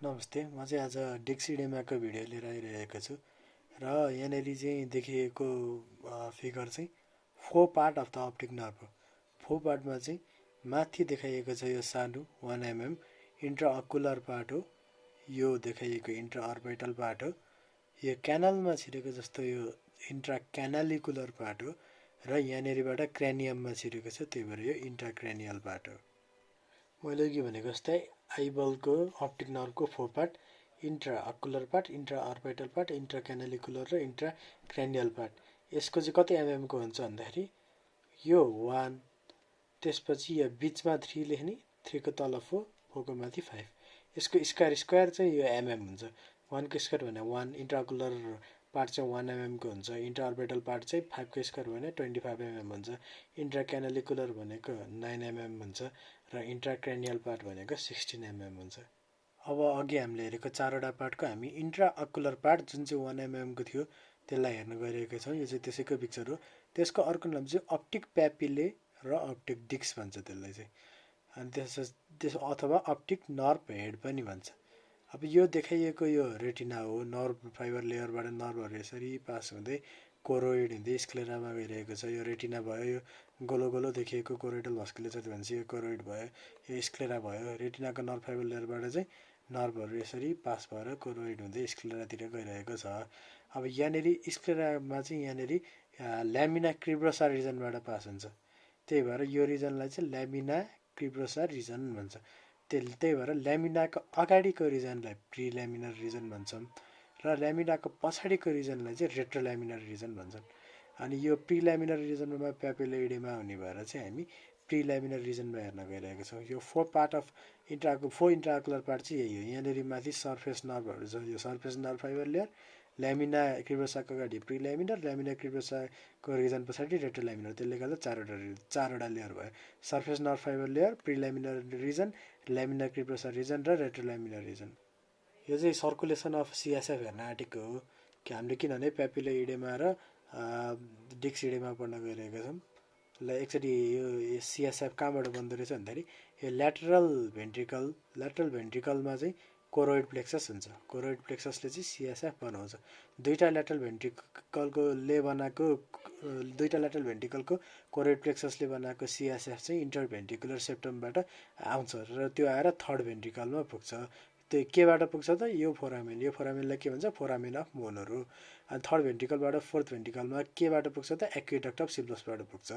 नमस्ते, म चाहिँ आज डिक्सिडेमाको भिडियो लिएर आइरहेको छु र यहाँनिर चाहिँ देखिएको फिगर चाहिँ four part of the optic nerve हो। फोर पार्टमा चाहिँ माथि देखाइएको छ यो सानो 1 mm इन्ट्रा अकुलर पार्ट हो, यो देखाइएको इन्ट्रा अर्बिटल पार्ट हो, यो क्यानलमा छिरेको जस्तो यो इन्ट्रा क्यानालिकुलर पार्ट हो र यहाँनिरबाट क्रेनियममा छिरेको छ, त्यही भएर यो इन्ट्रा क्रेनियल पार्ट हो। मैले अघि भनेको जस्तै आइबलको अप्टिक नर्भको four part, intra ocular part, intra orbital part, intra canalicular र इन्ट्रा क्रेनियल पार्ट। यसको चाहिँ कति एमएमको हुन्छ भन्दाखेरि यो 1, त्यसपछि यो बिचमा 3 लेख्ने, 3 को तल 4, 4 को माथि 5। यसको स्क्वायर चाहिँ यो एमएम हुन्छ। 1 को स्क्वायर भने 1, इन्ट्रा अकुलर पार्ट चाहिँ 1 mm को हुन्छ, इन्ट्रा अर्बिटल पार्ट चाहिँ 5 को स्क्वायर भने 25 mm हुन्छ, इन्ट्रा क्यानालिकुलर भनेको 9 mm हुन्छ र इन्ट्रा क्रेनियल पार्ट भनेको 16 mm हुन्छ। अब अघि हामीले हेरेको चारवटा पार्टको हामी इन्ट्रा अकुलर पार्ट जुन चाहिँ 1 mm को थियो त्यसलाई हेर्न गइरहेका छौँ। यो चाहिँ त्यसैको पिक्चर हो। त्यसको अर्को नाम चाहिँ अप्टिक प्यापिले र अप्टिक डिक्स भन्छ त्यसलाई चाहिँ, अनि त्यस अथवा अप्टिक नर्भ हेड पनि भन्छ। अब यो देखाइएको यो रेटिना हो। नर्भ फाइबर लेयरबाट नर्भहरू यसरी पास हुँदै कोरोइड हुँदै स्क्लेरामा गइरहेको छ। यो रेटिना भयो, यो गोलो गोलो देखिएको कोरोइडल भस्कुलेचर भन्छ, यो कोरोइड भयो, यो स्क्लेरा भयो। रेटिनाको नर्भ फाइबर लेयरबाट चाहिँ नर्भहरू यसरी पास भएर कोरोइड हुँदै स्क्लेरातिर गइरहेको छ। अब यहाँनिर स्क्लेरामा चाहिँ यहाँनिर ल्यामिना क्रिब्रोसा रिजनबाट पास हुन्छ, त्यही भएर यो रिजनलाई चाहिँ ल्यामिना क्रिब्रोसा रिजन भन्छ। त्यही भएर ल्यामिनाको अगाडिको रिजनलाई प्रिल्यामिनर रिजन भन्छौँ र ल्यामिनाको पछाडिको रिजनलाई चाहिँ रेट्रोल्यामिनर रिजन भन्छन्। अनि यो प्रिल्यामिनर रिजनमा प्यापिलोइडेमा हुने भएर चाहिँ हामी प्रिल्यामिनर रिजनमा हेर्न गइरहेको छौँ। यो फोर इन्ट्राकुलर पार्ट चाहिँ यही हो। यहाँनिर माथि सर्फेस नर्भहरू छ, यो सर्फेस नर्भ फाइबर लेयर, ल्यामिना क्रिब्रोसाको अगाडि प्रिल्यामिनर, ल्यामिना क्रिब्रोसाको रिजन पछाडि रेट्रोल्यामिनर, त्यसले गर्दा चारवटा लेयर भयो। Surface nerve fibre layer, prelaminar region, lamina cribrosa region र रेट्रोल्यामिनर रिजन। यो चाहिँ सर्कुलेसन अफ सिएसएफ हेर्न आँटेको हो कि हामीले, किनभने प्यापिलोइडेमा र डिक्सिडेमा पढ्न गइरहेका छौँ। ल एकचोटि यो सिएसएफ कहाँबाट बन्दो रहेछ भन्दाखेरि यो ल्याटरल भेन्ट्रिकलमा चाहिँ कोरोइड प्लेक्सस हुन्छ। कोरोइड प्लेक्ससले चाहिँ सिएसएफ बनाउँछ। दुईवटा ल्याटरल भेन्ट्रिकलको कोरोइड प्लेक्ससले बनाएको सिएसएफ चाहिँ इन्टरभेन्ट्रिकुलर सेप्टमबाट आउँछ र त्यो आएर थर्ड भेन्ट्रिकलमा पुग्छ। त्यो केबाट पुग्छ त? यो फोरामेनलाई के भन्छ? Foramen of Monro. अनि थर्ड भेन्ट्रिकलबाट फोर्थ भेन्ट्रिकलमा केबाट पुग्छ त? एक्विडक्ट अफ सिब्लोसबाट पुग्छ।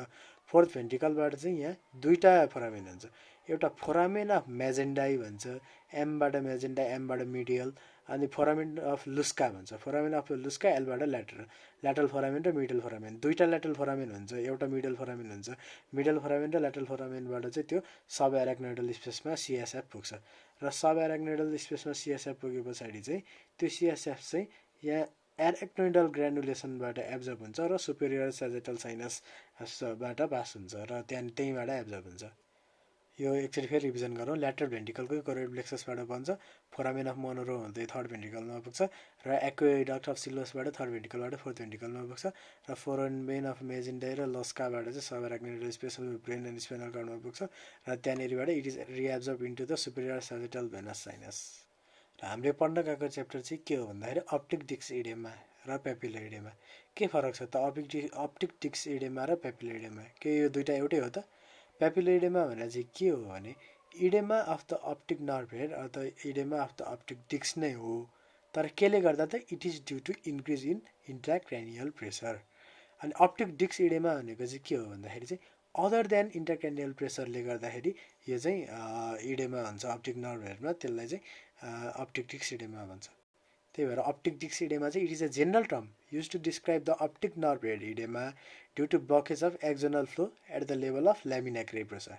फोर्थ भेन्ट्रिकलबाट चाहिँ यहाँ दुईवटा फोरामेन हुन्छ। एउटा फोरामेन अफ मेजेन्डाई भन्छ, एमबाट मेजेन्डा, एमबाट मिडियल, अनि फोरामेन अफ लुस्का भन्छ। फोरामेन अफ लुस्का एलबाट ल्याटरल फोरामेन र मिडल फोरामेन। दुईवटा ल्याटरल फोरामेन हुन्छ, एउटा मिडल फोरामेन हुन्छ। मिडल फोरामेन र ल्याटरल फोरामेनबाट चाहिँ त्यो सब एराक्नोइडल स्पेसमा सिएसएफ पुग्छ र सब एराक्नोइडल स्पेसमा सिएसएफ पुगे पछाडि चाहिँ त्यो सिएसएफ चाहिँ यहाँ एराक्नोइडल ग्रानुलेसनबाट एब्जर्ब हुन्छ र सुपेरियर सेजेटल साइनसबाट पास हुन्छ र त्यहीँबाट एब्जर्ब हुन्छ। यो एकचोटि फेरि रिभिजन गरौँ। ल्याटरल भेन्ट्रिकलकै कोरोइड प्लेक्ससबाट बन्छ, फोरामेन अफ मोनोरो हुँदै थर्ड भेन्ट्रिकलमा पुग्छ र एक्विडक्ट अफ सिल्वसबाट थर्ड भेन्ट्रिकलबाट फोर्थ भेन्ट्रिकलमा पुग्छ र फोरामेन अफ मेजेन्डाई र लस्काबाट चाहिँ sub arachnoidal space brain and spinal कर्डमा पुग्छ र त्यहाँनिरबाट it is reabsorb into the superior sagittal venous sinus. र हामीले पढ्न गएको च्याप्टर चाहिँ के हो भन्दाखेरि अप्टिक डिक्स इडेमा र प्यापिलोइडेमा। के फरक छ त अप्टिक डिक्स इडेमा र प्यापिलोइडेमा? के यो दुइटा एउटै हो त? प्यापिलोइडेमा भने चाहिँ के हो भने oedema of the optic nerve head अथवा इडेमा अफ द अप्टिक डिक्स नै हो, तर केले गर्दा त? It is due to increase in intracranial pressure. अनि अप्टिक डिक्स इडेमा भनेको चाहिँ के हो भन्दाखेरि चाहिँ अदर देन इन्ट्राक्रेनियल प्रेसरले गर्दाखेरि यो चाहिँ इडेमा हुन्छ अप्टिक नर्भ हेडमा, त्यसलाई चाहिँ अप्टिक डिक्स इडेमा भन्छ। त्यही भएर अप्टिक डिक्स इडेमा चाहिँ it is a general term use to describe the optic nerve head oedema due to blockage of axonal flow at the level of lamina cribrosa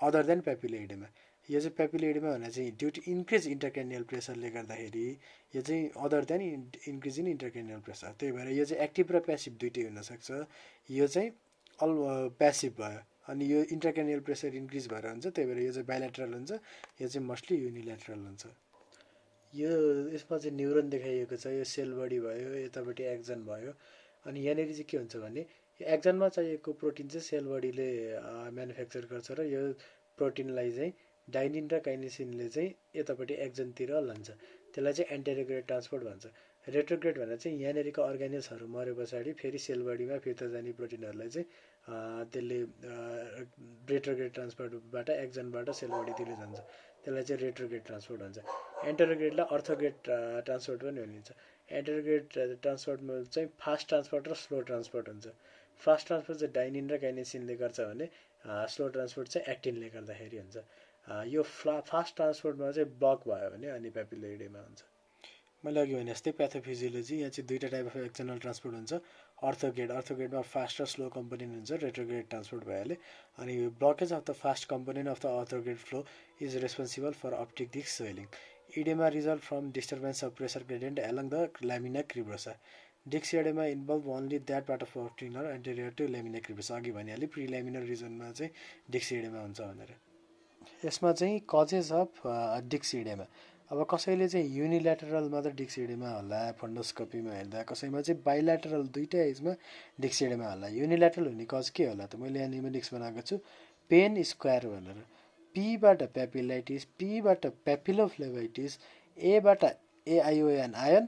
other than papilloedema. यो चाहिँ papilloedema भने चाहिँ due to increase intercranial प्रेसरले गर्दाखेरि यो चाहिँ other than increase in intercranial pressure. त्यही भएर यो चाहिँ एक्टिभ र प्यासिभ दुइटै हुनसक्छ। यो चाहिँ प्यासिभ भयो, अनि यो इन्टरक्रेनियल प्रेसर इन्क्रिज भएर हुन्छ, त्यही भएर यो चाहिँ बाइल्याटरल हुन्छ। यो चाहिँ मोस्टली युनिल्याटरल हुन्छ। यो यसमा चाहिँ न्युरोन देखाइएको छ। यो सेल बडी भयो, यतापट्टि एक्जन भयो। अनि यहाँनिर चाहिँ के हुन्छ भने यो एक्जनमा चाहिएको प्रोटिन चाहिँ सेल बडीले म्यानुफ्याक्चर गर्छ र यो प्रोटिनलाई चाहिँ डाइनिन र काइनेसिनले चाहिँ यतापट्टि एक्जनतिर लान्छ, त्यसलाई चाहिँ एन्टेरोग्रेड ट्रान्सपोर्ट भन्छ। रेट्रोग्रेड भनेर चाहिँ यहाँनिरको अर्गानिल्सहरू मरे पछाडि फेरि सेल बडीमा फिर्ता जाने प्रोटिनहरूलाई चाहिँ त्यसले रेट्रोग्रेड ट्रान्सपोर्टबाट एक्जनबाट सेल बडीतिर जान्छ, त्यसलाई चाहिँ रेट्रोग्रेड ट्रान्सपोर्ट भन्छ। एन्टेरोग्रेडलाई अर्थोग्रेड ट्रान्सपोर्ट पनि भनिन्छ। एन्टेरोग्रेड ट्रान्सपोर्टमा चाहिँ फास्ट ट्रान्सपोर्ट र स्लो ट्रान्सपोर्ट हुन्छ। फास्ट ट्रान्सपोर्ट चाहिँ डाइनिन र काइनेसिनले गर्छ भने स्लो ट्रान्सपोर्ट चाहिँ एक्टिनले गर्दाखेरि हुन्छ। यो फास्ट ट्रान्सपोर्टमा चाहिँ ब्लक भयो भने अनि पेपिलोइडेमा हुन्छ। मैले अघि भने जस्तै प्याथोफिजियोलोजी, यहाँ चाहिँ दुईवटा टाइप अफ एक्सटर्नल ट्रान्सपोर्ट हुन्छ। अर्थोग्रेडमा फास्ट र स्लो कम्पोनेन्ट हुन्छ, रेट्रोग्रेड ट्रान्सपोर्ट भइहाल्यो। अनि blockage of the fast component of the orthograde flow is responsible for optic disc swelling. Oedema result from disturbance of pressure gradient along the lamina cribrosa. Disc oedema involve only that part of optic nerve anterior to lamina cribrosa. अघि भनिहालेँ pre ल्यामिनर रिजनमा चाहिँ disk इडेमा हुन्छ भनेर। यसमा चाहिँ causes of disk इडेमा, अब कसैले चाहिँ युनिल्याटरल मात्र डिस्क इडेमा होला फन्डोस्कोपीमा हेर्दा, कसैमा चाहिँ बाइल्याटरल दुईटै एजमा डिस्क इडेमा होला। युनिल्याटरल हुने कज के होला त? मैले यहाँ निमोनिक्स बनाएको छु पेन स्क्वायर भनेर। पीबाट पेपिलाइटिस, पीबाट पेपिलोफ्लेभाइटिस, एबाट एआइओएन आयन,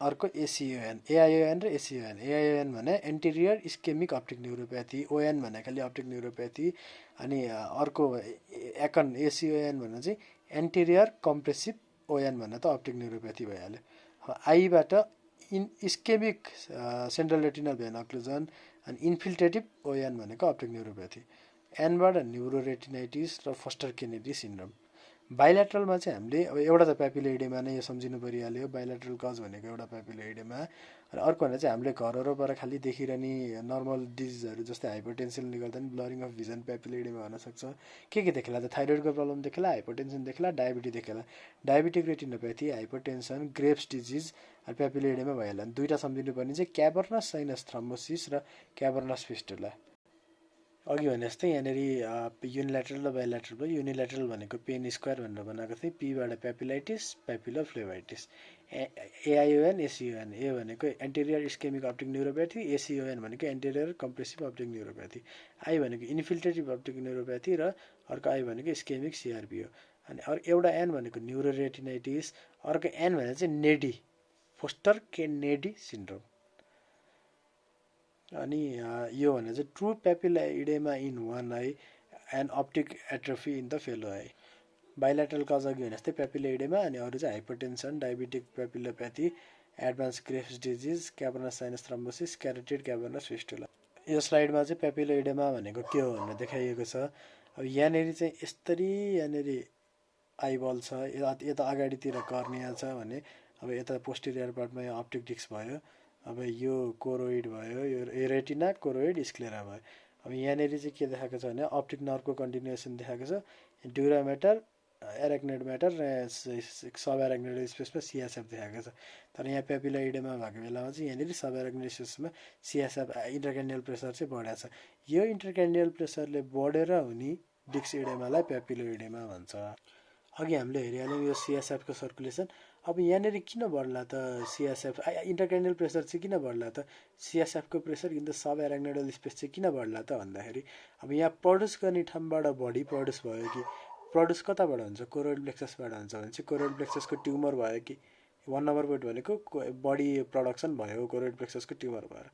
अर्को एसिओएन, एआइओएन र एसिओएन। एआइओएन भने interior ischaemic optic neuropathy, on भने खालि अप्टिक न्युरोप्याथी, अनि अर्को एकन एसिओएन भने चाहिँ एन्टेरियर कम्प्रेसिभ, ओएन भने त अप्टिक न्युरोप्याथी भइहाल्यो। आईबाट इस्केमिक सेन्ट्रल रेटिनल भेन अक्लुजन, अनि इन्फिल्ट्रेटिभ ओएन भनेको अप्टिक न्युरोप्याथी। एनबाट न्युरोरेटिनाइटिस र फस्टर केनेडी सिन्ड्रोम। बाइल्याटरलमा चाहिँ हामीले अब एउटा त पेपिलोइडेमा नै यो सम्झिनु परिहाल्यो, बाइल्याटरल कज भनेको एउटा पेपिलोइडेमा। र अर्को भने चाहिँ हामीले घर वरपर खालि देखिरहने नर्मल डिजिजहरू जस्तै हाइपरटेन्सनले गर्दा पनि ब्लरिङ अफ भिजन पेपिलोइडेमा हुनसक्छ। के देखेला त? थाइरोइडको प्रब्लम देखेला, हाइपरटेन्सन देखेला, डायबिटिस देखेला। Diabetic retinopathy, hypertension, Graves disease papilloedema भइहाल्यो। दुईवटा सम्झिनु पर्ने चाहिँ क्याभर्नस साइनस थ्रोम्बोसिस र क्याभर्नस फिस्टुला। अघि भने जस्तै यहाँनिर युनिल्याटरल र बाइल्याटरल भयो। युनिल्याटरल भनेको पेन स्क्वायर भनेर बनाएको थिएँ, पीबाट पेपिलाइटिस, पेपिलोफ्लेभाइटिस। एआइओएन, एसिओएन। ए भनेको एन्टेरियर इस्केमिक अप्टिक न्युरोप्याथी, एसिओएन भनेको interior compressive optic neuropathy. I भनेको इन्फिल्ट्रेटिभ अप्टिक न्युरोप्याथी र अर्को आई भनेको इस्केमिक सिआरपी हो। अनि एउटा एन भनेको न्युरोरेटिनाइटिस, अर्को एन भनेको चाहिँ नेडी, फोस्टर केनेडी सिन्ड्रोम। अनि यो भने चाहिँ true papilloedema in one eye and optic atrophy in the fellow eye. Bilateral cause अघि भने जस्तै पेपिलोइडेमा, अनि अरू चाहिँ hypertension, diabetic papillopathy, advance Graves disease, cavernous sinus thrombosis, carotid cavernous fistula. यो स्लाइडमा चाहिँ पेपिलोइडेमा भनेको के हो भनेर देखाइएको छ। अब यहाँनिर चाहिँ यसरी यहाँनिर आइबल छ, यता अगाडितिर कर्निया छ भने, अब यता पोस्टेरियर पार्टमा यो अप्टिक डिस्क भयो। अब यो कोरोइड भयो, यो रेटिना, कोरोइड, स्क्लेरा भयो। अब यहाँनिर चाहिँ के देखाएको छ भने अप्टिक नर्भको कन्टिन्युएसन देखाएको छ, ड्युरामेटर, एराक्नोइड म्याटर र सब एराक्नोइड स्पेसमा सिएसएफ देखाएको छ। तर यहाँ पेपिलोइडेमा भएको बेलामा चाहिँ यहाँनिर सब एराक्नोइड स्पेसमा सिएसएफ इन्टरक्यान्डियल प्रेसर चाहिँ बढेको छ। यो इन्टरक्यान्डियल प्रेसरले बढेर हुने डिस्क इडेमालाई पेपिलोइडेमा भन्छ। अघि हामीले हेरिहाल्यौँ यो सिएसएफको सर्कुलेसन। अब यहाँनिर किन बढ्ला त सिएसएफ? इन्टरक्यान्डियल प्रेसर चाहिँ किन बढ्ला त? सिएसएफको pressure in the sub arachnoidal space चाहिँ किन बढ्ला त भन्दाखेरि, अब यहाँ प्रड्युस गर्ने ठाउँबाट बढी प्रड्युस भयो कि? प्रड्युस कताबाट हुन्छ? कोरोइड प्लेक्ससबाट हुन्छ भने चाहिँ कोरोइड प्लेक्ससको ट्युमर भयो कि? 1 नम्बर पोइन्ट भनेको बडी प्रोडक्सन भयो कोरोइड प्लेक्ससको ट्युमर भएर।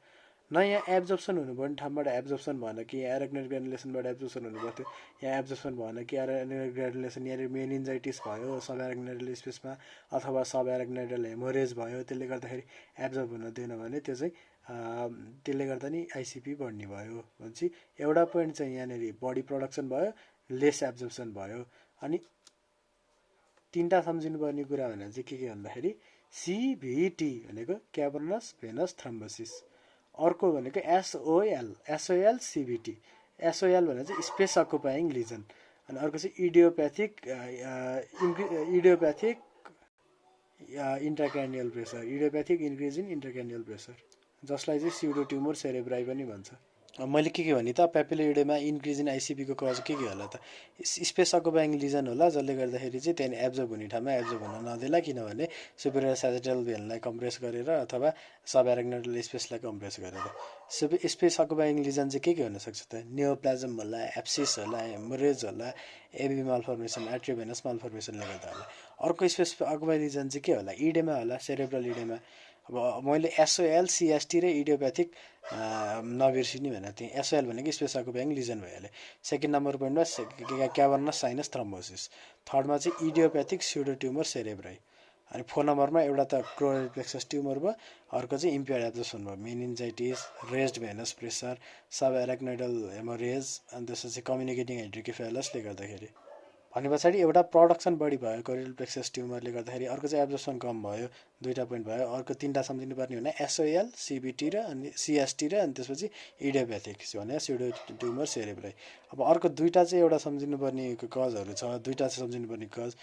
न यहाँ एब्जर्प्सन हुनुपर्ने ठाउँबाट एब्जर्प्सन भएन कि एराक्नोइड ग्रानुलेसनबाट एब्जर्प्सन हुनुपर्थ्यो, यहाँ एब्जर्प्सन भएन कि एराक्नोइड ग्रानुलेसन यहाँनिर मेनिन्जाइटिस भयो सब एराक्नोइडल स्पेसमा, अथवा सब एराक्नोइडल हेमोरेज भयो, त्यसले गर्दाखेरि एब्जर्ब हुन दिएन भने त्यो चाहिँ त्यसले गर्दा नि आइसिपी बढ्ने भयो भनेपछि एउटा पोइन्ट चाहिँ यहाँनिर बडी प्रोडक्सन भयो, लेस एब्जर्प्सन भयो। अनि तिनवटा सम्झिनुपर्ने कुरा भनेर चाहिँ के भन्दाखेरि सिभिटी भनेको क्याभर्नस भेनस थ्रोम्बोसिस, अर्को भनेको एसओएल सिभिटी। एसओएल भने चाहिँ स्पेस अकुपाइङ लिजन, अनि अर्को चाहिँ इडियोप्याथिक intracranial pressure, इडियोप्याथिक increase in intracranial pressure, जसलाई चाहिँ स्युडो ट्युमर सेरेब्राई पनि भन्छ। मैले के भने त पेपिलोइडेमा इन्क्रिज इन आइसिपीको कज के होला त स्पेस अकुपाइङ लिजन होला जसले गर्दाखेरि चाहिँ त्यहाँदेखि एब्जर्ब हुने ठाउँमा एब्जर्ब हुन नदेला किनभने सुपेरियर सजिटल भेनलाई कम्प्रेस गरेर अथवा सब एराक्नोइडल स्पेसलाई कम्प्रेस गरेर स्पेस अकुपाइङ लिजन चाहिँ के हुनसक्छ त नियोप्लाज्म होला एप्सिस होला हेमोरेज होला एबी मालफर्मेसन एट्रियोभेनस मालफर्मेसनले गर्दा होला अर्को स्पेस अकुपाइङ लिजन चाहिँ के होला इडेमा होला सेरेब्रल इडेमा अब मैले एसओएल सिएसटी र इडियोप्याथिक नबिर्सिने भनेको थिएँ एसओएल भनेको स्पेस अकुपाइङ लिजन भइहाल्यो सेकेन्ड नम्बर पोइन्टमा क्याभर्नस साइनस थ्रम्बोसिस थर्डमा चाहिँ इडियोप्याथिक स्युडो ट्युमर सेरेब्राई अनि 4 नम्बरमा एउटा त कोरोनरी प्लेक्सस ट्युमर भयो अर्को चाहिँ इम्पेयर एब्जर्प्सन भयो मेनिन्जाइटिस रेस्ड भेनस प्रेसर सब एराक्नोइडल हेमोरेज अनि त्यसपछि कम्युनिकेटिङ हाइड्रोकेफेलसले गर्दाखेरि भने पछाडि एउटा प्रोडक्सन बढी भयो कोरियल प्लेक्सस ट्युमरले गर्दाखेरि अर्को चाहिँ एब्जर्प्सन कम भयो दुईवटा पोइन्ट भयो अर्को तिनवटा सम्झिनुपर्ने भने एसओएल सिबिटी र अनि सिएसटी र अनि त्यसपछि इडियोप्याथिक भने स्युडो ट्युमर सेरेब्राई अब अर्को दुईवटा चाहिँ एउटा सम्झिनुपर्ने कजहरू छ दुईवटा चाहिँ सम्झिनुपर्ने cause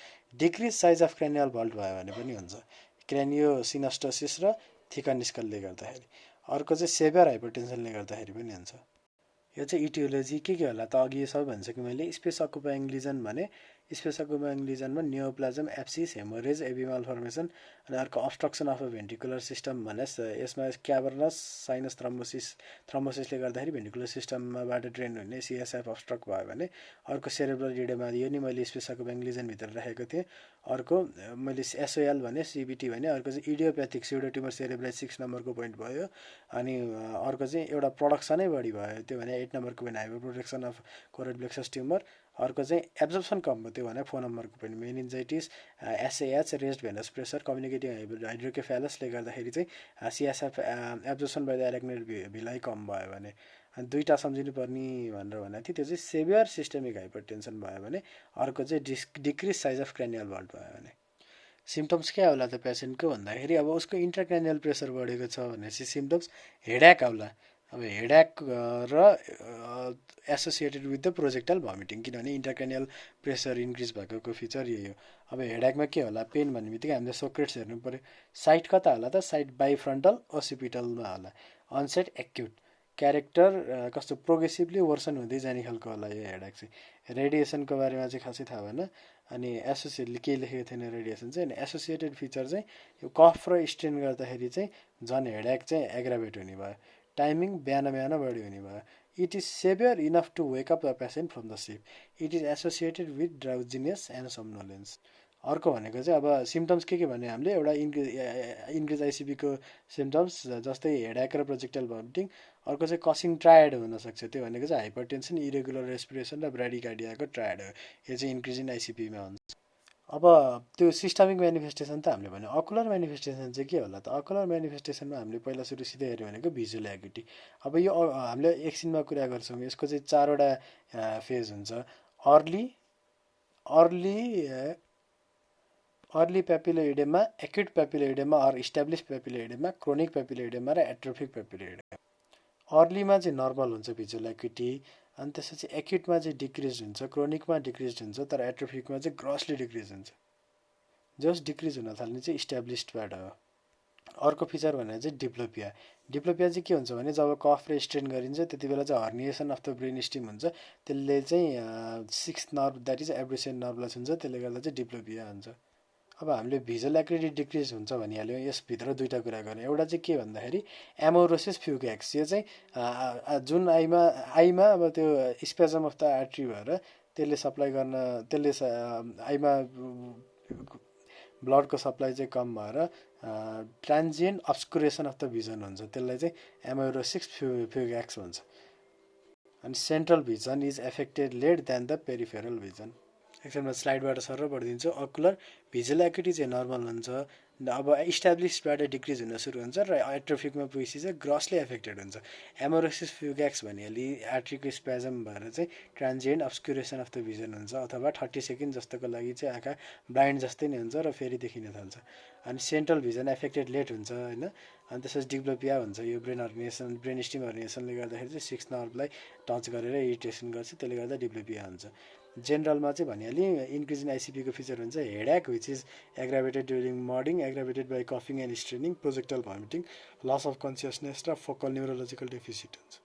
decrease size of cranial vault भयो भने पनि हुन्छ क्रेनियो सिनस्टोसिस र थिकनिस्कलले गर्दाखेरि अर्को चाहिँ सेभियर हाइपरटेन्सनले गर्दाखेरि पनि हुन्छ यो चाहिँ इटियोलोजी के होला त अघि सब भनिसकेँ मैले स्पेस अकुपाइङ लिजन भने स्पेस अकुपाइङ लिजनमा neoplasm abscess haemorrhage AV malformation अनि अर्को obstruction of a ventricular system भने यसमा क्याभर्नस साइनस थ्रम्बोसिसले गर्दाखेरि भेन्टिकुलर सिस्टमबाट ड्रेन हुने सिएसएफ अब्स्ट्रक्ट भयो भने अर्को सेरेब्रल इडेमा यो नि मैले स्पेस अकुपाइङ लिजनभित्र राखेको थिएँ अर्को मैले एसओएल भने सिबिटी भने अर्को चाहिँ इडियोप्याथिक स्युडो ट्युमर सेरेब्राई 6 नम्बरको पोइन्ट भयो अनि अर्को चाहिँ एउटा प्रोडक्सनै बढी भयो त्यो भने 8 नम्बरको point hyper production of coronary plexus tumour अर्को चाहिँ एब्जर्प्सन कम भयो त्यो भने 4 नम्बरको point meningitis SAH raised venous pressure communicating हाइड्रोकेफेलसले गर्दाखेरि चाहिँ CSF absorption by the arachnoid villi कम भयो भने अनि दुईवटा सम्झिनु पर्ने भनेर भनेको थिएँ त्यो चाहिँ सेभियर सिस्टेमिक हाइपरटेन्सन भयो भने अर्को चाहिँ decrease size of cranial vault भयो भने सिम्टम्स क्या होला त पेसेन्टको भन्दाखेरि अब उसको इन्ट्राक्रेनियल प्रेसर बढेको छ भनेपछि सिम्टम्स हेड्याक आउला अब हेड्याक र associated with the projectile vomiting किनभने इन्ट्राक्रेनियल प्रेसर इन्क्रिज भएको फिचर यही हो अब हेड्याकमा के होला पेन भन्ने बित्तिकै हामीले सोक्रेट्स हेर्नु पऱ्यो साइड कता होला त साइड बाइफ्रन्टल ओसिपिटलमा होला अनसेट एक्युट क्यारेक्टर कस्तो प्रोग्रेसिभली वर्सन हुँदै जाने खालको होला यो हेड्याक चाहिँ रेडिएसनको बारेमा चाहिँ खासै थाहा भएन अनि एसोसिएटले के लेखेको थिएन रेडिएसन चाहिँ अनि एसोसिएटेड फिचर चाहिँ यो कफ र स्ट्रेन गर्दाखेरि चाहिँ झन् हेड्याक चाहिँ एग्राभेट हुने भयो टाइमिङ बिहान बिहान बढी हुने भयो it is severe enough to wake up the patient from the sleep it is associated with drowsiness and somnolence अर्को भनेको चाहिँ अब सिम्टम्स के भने हामीले एउटा इन्क्रिज आइसिपीको सिम्टम्स जस्तै हेड्याक र प्रोजेक्टाइल भमिटिङ अर्को चाहिँ कसिङ ट्रायड हुनसक्छ त्यो भनेको चाहिँ हाइपरटेन्सन इरेगुलर रेस्पिरेसन र ब्राडिकार्डियाको ट्रायड हो यो चाहिँ इन्क्रिज इन आइसिपीमा हुन्छ अब त्यो सिस्टमिक मेनिफेस्टेसन त हामीले भन्यो अकुलर मेनिफेस्टेसन चाहिँ के होला त अकुलर मेनिफेस्टेसनमा हामीले पहिला सुरु सिधै हेऱ्यो भनेको भिजुअल एग्युटी अब यो हामीले एकछिनमा कुरा गर्छौँ यसको चाहिँ 4वटा फेज हुन्छ early papilloedema acute papilloedema or established papilloedema chronic papilloedema र एट्रोफिक पेपिलोइडेमा अर्लीमा चाहिँ नर्मल हुन्छ भिजुअल एक्युटी अनि त्यसपछि एक्युटमा चाहिँ डिक्रिज हुन्छ क्रोनिकमा डिक्रिज हुन्छ तर एट्रोफिकमा चाहिँ ग्रसली डिक्रिज हुन्छ जस्ट डिक्रिज हुन थाल्ने चाहिँ इस्टाब्लिस्डबाट हो अर्को फिचर भनेर चाहिँ डिप्लोपिया चाहिँ के हुन्छ भने जब कफ र स्ट्रेन गरिन्छ त्यति बेला चाहिँ हर्निएसन अफ द ब्रेन स्टिम हुन्छ त्यसले चाहिँ 6th नर्भ द्याट इज एब्रेसन नर्भलेस हुन्छ त्यसले गर्दा चाहिँ डिप्लोपिया हुन्छ अब हामीले भिजुअल एक्युटी डिक्रिज हुन्छ भनिहाल्यौँ यसभित्र दुईवटा कुरा गर्ने एउटा चाहिँ के भन्दाखेरि एमोरोसिस फ्युगेक्स यो चाहिँ जुन आईमा अब त्यो स्पेजम अफ द आर्ट्री भएर त्यसले सप्लाई गर्न त्यसले आईमा ब्लडको सप्लाई चाहिँ कम भएर transient obscuration of the vision हुन्छ त्यसलाई चाहिँ एमोरोसिस फ्युगेक्स भन्छ अनि central vision is affected late than the peripheral vision एकछिनमा स्लाइडबाट सर पढिदिन्छु अकुलर भिजुअल एक्युटी चाहिँ नर्मल हुन्छ अब इस्टाब्लिस्डबाट डिक्रिज हुन सुरु हुन्छ र एट्रोफिकमा पुगेपछि चाहिँ ग्रसली एफेक्टेड हुन्छ एमोरोसिस फ्युगेक्स भनिहाली आर्ट्रीको स्पेजम भएर चाहिँ ट्रान्जिएन्ट अब्सक्युरेसन अफ द भिजन हुन्छ अथवा 30 सेकेन्ड जस्तोको लागि चाहिँ आँखा ब्लाइन्ड जस्तै नै हुन्छ र फेरि देखिन थाल्छ अनि सेन्ट्रल भिजन एफेक्टेड लेट हुन्छ होइन अनि त्यसपछि डिप्लोपिया हुन्छ यो ब्रेन स्टिम हर्निएसनले गर्दाखेरि चाहिँ 6th नर्भलाई टच गरेर इरिटेसन गर्छ त्यसले गर्दा डिप्लोपिया हुन्छ जेनरलमा चाहिँ भनिहालेँ इन्क्रिज इन आइसिपीको फिचर हुन्छ headache which is aggravated during morning aggravated by कफिङ and straining projectile vomiting loss of consciousness र फोकल न्युरोलोजिकल डेफिसिट हुन्छ